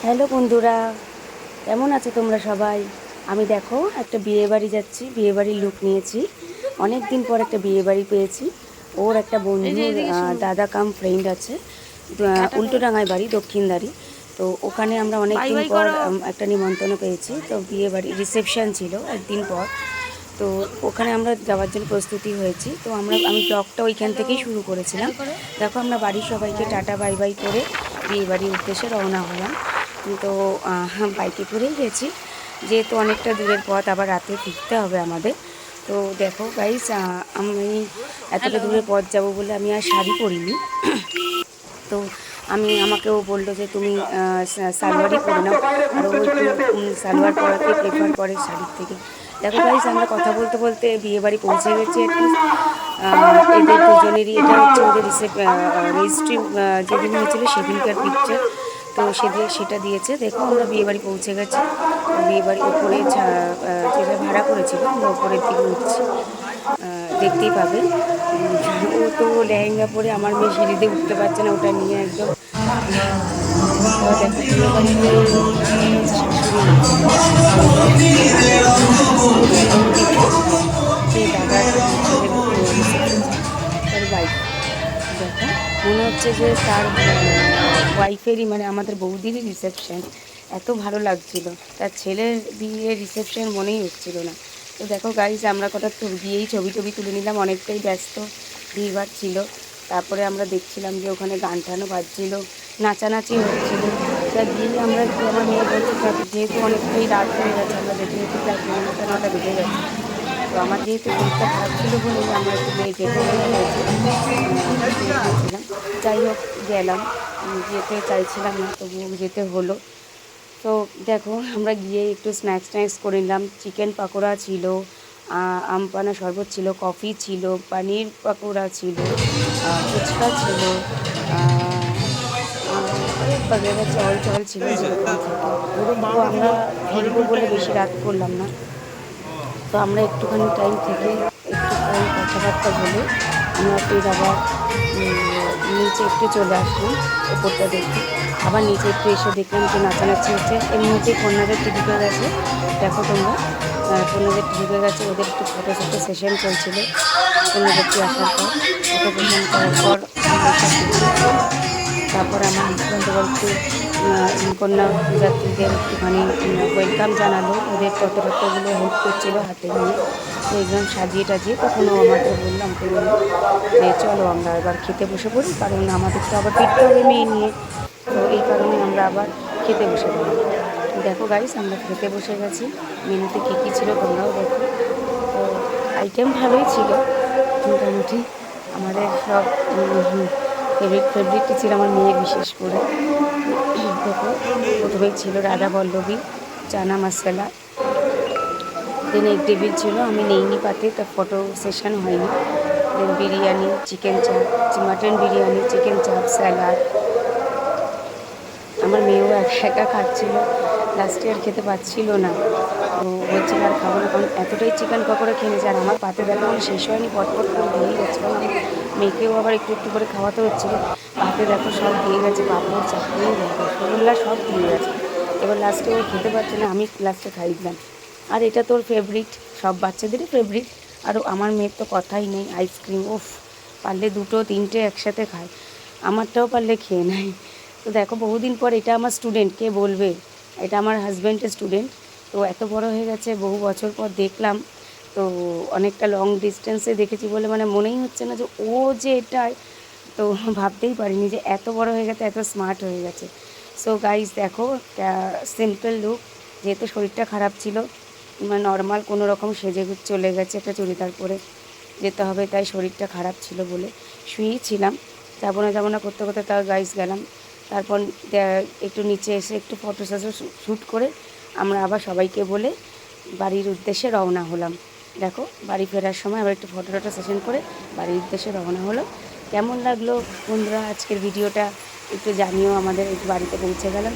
Hello বন্ধুরা, কেমন আছো তোমরা সবাই? আমি দেখো একটা বিয়েবাড়ি যাচ্ছি, বিয়েবাড়ির লুক নিয়েছি। অনেক দিন পর একটা বিয়েবাড়ি পেয়েছি। ওর একটা বন্ধুর দাদা কাম ফ্রেন্ড আছে, উল্টোডাঙায় বাড়ি, দক্ষিণদারি। তো ওখানে আমরা অনেক দিন পর একটা নিমন্ত্রণ পেয়েছি। তো বিয়েবাড়ি রিসেপশন ছিল একদিন পর। তো ওখানে আমরা যাওয়ার জন্য প্রস্তুতি হয়েছি। তো আমি ব্লগটা ওইখান থেকেই শুরু করেছিলাম। দেখো আমরা বাড়ির সবাইকে টাটা বাই বাই করে বিয়েবাড়ির উদ্দেশ্যে রওনা হলাম। তো বাইকে করেই গেছি, যেহেতু অনেকটা দূরের পথ, আবার রাতে ফিরতে হবে আমাদের। তো দেখো গাইস, আমি এতটা দূরের পথ যাব বলে আমি আর শাড়ি পরিনি। তো আমাকেও বললো যে তুমি সালোয়ারই পরে নাও, আর ও একটু সালোয়ার পরাতে প্রেফার করে শাড়ির থেকে। দেখো গাইস, আমরা কথা বলতে বলতে বিয়েবাড়ি পৌঁছে গেছি। এদের দুজনেরই এটা হচ্ছে ওদের রেজিস্ট্রি যেদিন হয়েছিল সেদিনকার পিকচার। তো সেটা দিয়েছে। দেখো আমরা বিয়েবাড়ি পৌঁছে গেছি। বিয়েবাড়ি ওপরে যেটা ভাড়া করেছিল আমরা ওপরের দিকে উঠছি, দেখতেই পাবে। ও তো লেহেঙ্গা পরে, আমার মেয়ে সিঁড়িতে উঠতে পারছে না, ওটা নিয়ে একদম। দেখো বিয়েবাড়িতে যে দাদার রিসেপশন, তার ওয়াইফ। দেখো মনে হচ্ছে যে তার ওয়াইফেরই, মানে আমাদের বৌদিরই রিসেপশন। এত ভালো লাগছিল, তার ছেলের বিয়ের রিসেপশন মনেই হচ্ছিল না। তো দেখো গাইজ, আমরা কটা তো গিয়েই ছবি টবি তুলে নিলাম, অনেকটাই ব্যস্ত, ভিড়ভাড় ছিল। তারপরে আমরা দেখছিলাম যে ওখানে গান টানও বাজছিল, নাচানাচি হচ্ছিল। তা গিয়ে আমরা, আমার মেয়ে বলতে থাকি, যেহেতু অনেকটাই রাত হয়ে গেছে, আমরা যেতে যেতে প্রায় 9টা বেজে গেছে। তো আমার যেহেতু শরীরটা খারাপ ছিল বলেই আমরা একটু যেতে গিয়েছিলাম। যাই হোক, গেলাম, যেতে চাইছিলাম না, তবুও যেতে হলো। তো দেখো আমরা গিয়ে একটু স্ন্যাক্স করে নিলাম। চিকেন পাকোড়া ছিল, আমপানা শরবত ছিল, কফি ছিল, পানির পাকোড়া ছিল, ফুচকা ছিল, বাগেরা চল ছিল যেরকম থাকে। তো আমরা ফিরবো বলে বেশি রাত করলাম না। তো আমরা একটুখানি টাইম থেকে একটুখানি কথাবার্তা বলে আমরা ফের আবার নিচে একটু চলে আসলাম ওপরটা দেখতে। আবার নিচে একটু এসে দেখলাম যে নাচানাচি হচ্ছে। এর মধ্যেই কন্যাদেরটি ঢুকে গেছে, দেখো তোমরা, কন্যাদেরটি ঢুকে গেছে। ওদের একটু ছোটো সেশন চলছিল কন্যাদেরটি আসার পর। ফটো সেশন করার পর তারপর আমার হাজব্যান্ড একটু কন্যা যাত্রীদের একটুখানি ওয়েলকাম জানালো, ওদের ততগুলো হেল্প করছিলো হাতে নিয়ে। তো একদম সাজিয়ে টাজিয়ে কখনও আমাকে বললাম যে চলো আমরা এবার খেতে বসে পড়ি, কারণ আমাদের তো আবার ফিরতে হবে মেয়ে নিয়ে। তো এই কারণে আমরা আবার খেতে বসে পড়ি। দেখো গাইস, আমরা খেতে বসে গেছি। মেনুতে কী কী ছিল তোমরাও দেখো। তো আইটেম ভালোই ছিল মোটামুটি। আমাদের সব ফেভারিটই ছিল আমার মেয়ের, বিশেষ করে। দেখো প্রথমেই ছিল রাধা বল্লভী চানা মশলা, দেন এক টেবিল ছিল, আমি নেইনি পাতে, তা ফটো সেশন হয়নি। দেন বিরিয়ানি, চিকেন চাপ, মাটন বিরিয়ানি, চিকেন চাপ, স্যালাড। আমার মেয়েও একা খাচ্ছিল, লাস্টে আর খেতে পারছিল না। তো বলছিল আর খাবো না, কারণ এতটাই চিকেন পকোড়া খেয়ে নিয়েছে। আর আমার পাতে দেখো আমার শেষ হয়নি, পটপট করে দিয়েই গেছে, কারণ আমার মেয়েকেও আবার একটু একটু করে খাওয়াতে হচ্ছিলো। পাতে দেখো সব দিয়ে গেছে, পাঁপড়, চাটনি, রসগোল্লা সব দিয়ে গেছে। এবার লাস্টে ও খেতে পারছে না, আমি লাস্টে খাই দিলাম। আর এটা তোর ফেভারিট, সব বাচ্চাদেরই ফেভারিট। আর আমার মেয়ের তো কথাই নেই, আইসক্রিম, উফ, পারলে 2-3টে একসাথে খায়, আমারটাও পারলে খেয়ে নেয়। তো দেখো বহুদিন পর, এটা আমার স্টুডেন্ট, কে বলবে এটা আমার হাজব্যান্ডের স্টুডেন্ট। তো এত বড় হয়ে গেছে, বহু বছর পর দেখলাম। তো অনেকটা লং ডিস্টেন্সে দেখেছি বলে মানে মনেই হচ্ছে না যে ও যে এটাই, তো ভাবতেই পারিনি যে এত বড় হয়ে গেছে, এত স্মার্ট হয়ে গেছে। সো গাইজ দেখো, সিম্পল লুক, যেহেতু শরীরটা খারাপ ছিল, মানে নর্মাল কোনো রকম সেজে চলে গেছে, একটা চুড়িদার পরে যেতে হবে, তাই শরীরটা খারাপ ছিল বলে শুয়েই ছিলাম। যাবো না করতে করতে তাও গাইজ গেলাম। তারপর একটু নিচে এসে একটু ফটো শ্যুট করে আমরা আবার সবাইকে বলে বাড়ির উদ্দেশ্যে রওনা হলাম। দেখো বাড়ি ফেরার সময় আবার একটু ফটো সেশন করে বাড়ির উদ্দেশ্যে রওনা হলো। কেমন লাগলো বন্ধুরা আজকের ভিডিওটা একটু জানিও আমাদের। একটু বাড়িতে পৌঁছে গেলাম।